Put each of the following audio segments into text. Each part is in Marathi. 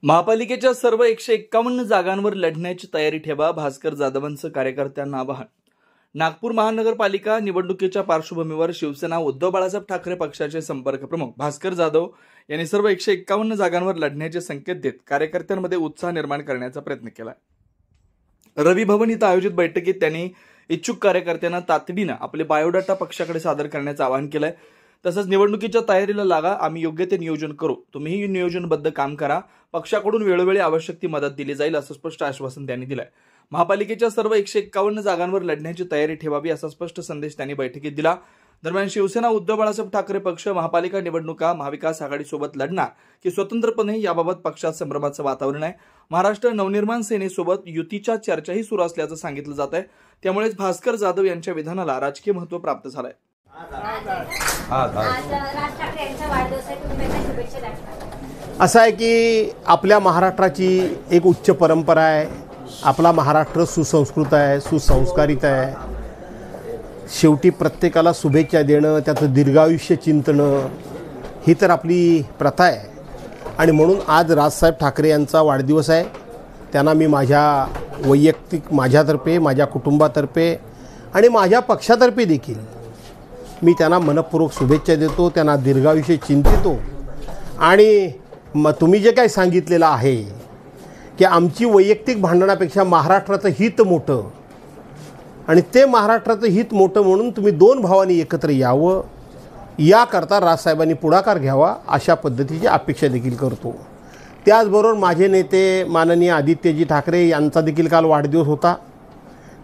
महापालिकेच्या सर्व 151 जागांवर लढण्याची तयारी ठेवा, भास्कर जाधवांचं कार्यकर्त्यांना आवाहन। नागपूर महानगरपालिका निवडणुकीच्या पार्श्वभूमीवर शिवसेना उद्धव बाळासाहेब ठाकरे पक्षाचे संपर्क प्रमुख भास्कर जाधव यांनी सर्व 151 जागांवर लढण्याचे संकेत देत कार्यकर्त्यांमध्ये उत्साह निर्माण करण्याचा प्रयत्न केला। रवी भवन इथं आयोजित बैठकीत त्यांनी इच्छुक कार्यकर्त्यांना तातडीने आपले बायोडाटा पक्षाकडे सादर करण्याचे आवाहन केलंय। तसंच निवडणुकीच्या तयारीला लागा, आम्ही योग्य ते नियोजन करू, तुम्हीही नियोजनबद्ध काम करा, पक्षाकडून वेळोवेळी आवश्यक ती मदत दिली जाईल असं स्पष्ट आश्वासन त्यांनी दिलंय। महापालिकेच्या सर्व 151 जागांवर लढण्याची तयारी ठेवावी असा स्पष्ट संदेश त्यांनी बैठकीत दिला। दरम्यान शिवसेना उद्धव बाळासाहेब ठाकरे पक्ष महापालिका निवडणुका महाविकास आघाडीसोबत लढणार की स्वतंत्रपणे याबाबत पक्षात संभ्रमाचं वातावरण आहे। महाराष्ट्र नवनिर्माण सेनेसोबत युतीच्या चर्चाही सुरू असल्याचं सांगितलं जात आहे। त्यामुळेच भास्कर जाधव यांच्या विधानाला राजकीय महत्त्व प्राप्त झालंय। असं आहे की आपल्या महाराष्ट्राची एक उच्च परंपरा आहे। आपला महाराष्ट्र सुसंस्कृत आहे, सुसंस्कारित आहे। शेवटी प्रत्येकाला शुभेच्छा देणं, त्याचं दीर्घायुष्य चिंतनं ही तर आपली प्रथा आहे। आणि म्हणून आज राजसाहेब ठाकरे यांचा वाढदिवस आहे। त्यांना मी माझ्या वैयक्तिक माझ्यातर्फे, माझ्या कुटुंबातर्फे आणि माझ्या पक्षातर्फे देखील मी त्यांना मनपूर्वक शुभेच्छा देतो, त्यांना दीर्घायुष्य चिंतितो। आणि तुम्ही जे काही सांगितलेलं आहे की आमची वैयक्तिक भांडणापेक्षा महाराष्ट्राचं हित मोठं, आणि ते महाराष्ट्राचं हित मोठं म्हणून तुम्ही दोन भावांनी एकत्र यावं, याकरता राजसाहेबांनी पुढाकार घ्यावा अशा पद्धतीची अपेक्षा देखील करतो। त्याचबरोबर माझे नेते माननीय आदित्यजी ठाकरे यांचा देखील काल वाढदिवस होता।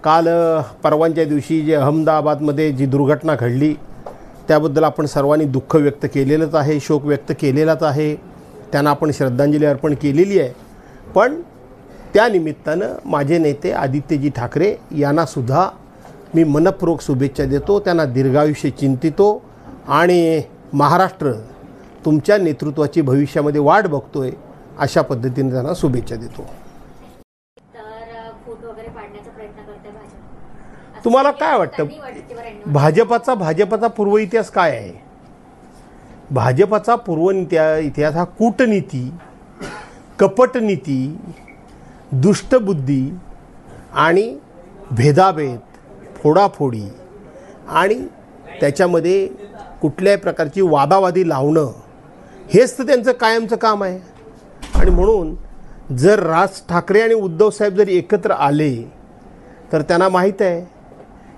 काल परवांच्या दिवशी जे अहमदाबादमध्ये जी दुर्घटना घडली त्याबद्दल आपण सर्वांनी दुःख व्यक्त केलेलंच आहे, शोक व्यक्त केलेलाच आहे, त्यांना आपण श्रद्धांजली अर्पण केलेली आहे। पण त्यानिमित्तानं माझे नेते आदित्यजी ठाकरे यांनासुद्धा मी मनपूर्वक शुभेच्छा देतो, त्यांना दीर्घायुष्य चिंतितो आणि महाराष्ट्र तुमच्या नेतृत्वाची भविष्यामध्ये वाट बघतोय अशा पद्धतीने त्यांना शुभेच्छा देतो। तुम्हाला काय वाटतं, भाजपाचा पूर्व इतिहास काय आहे? भाजपाचा पूर्व इतिहास हा कूटनीती, कपटनीती, दुष्टबुद्धी आणि भेदाभेद, फोडाफोडी आणि त्याच्यामध्ये कुठल्याही प्रकारची वादावादी लावणं हेच तर त्यांचं कायमचं काम आहे। आणि म्हणून जर राज ठाकरे आणि उद्धव साहेब जर एकत्र आले तर त्यांना माहीत आहे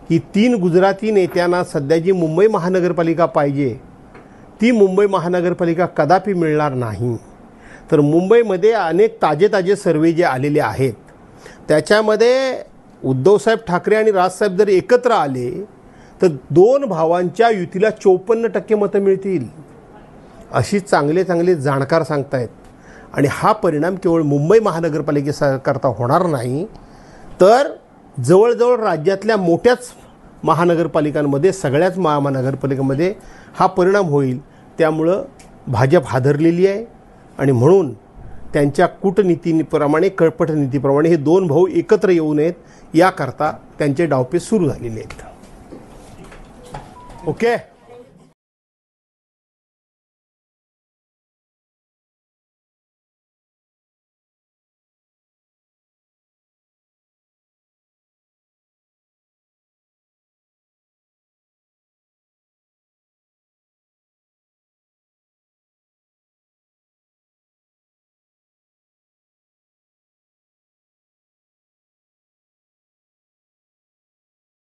की 3 गुजराती नेत्यांना सध्या जी मुंबई महानगरपालिका पाहिजे ती मुंबई महानगरपालिका कदापि मिळणार नाही। तर मुंबईमध्ये अनेक ताजे सर्वे जे आलेले आहेत त्याच्यामध्ये उद्धवसाहेब ठाकरे आणि राजसाहेब जर एकत्र आले तर 2 भावांच्या युतीला 54% मतं मिळतील अशी चांगले जाणकार सांगतायत। आणि हा परिणाम केवळ मुंबई महानगरपालिकेकरता होणार नाही तर जवळजवळ राज्यातल्या मोठ्याच महानगरपालिकांमध्ये, सगळ्याच महानगरपालिकांमध्ये हा परिणाम होईल। त्यामुळं भाजप हादरलेली आहे आणि म्हणून त्यांच्या कूटनीतीप्रमाणे, कपटनीतीप्रमाणे हे 2 भाऊ एकत्र येऊ नयेत याकरता त्यांचे डावपेच सुरू झालेले आहेत। ओके।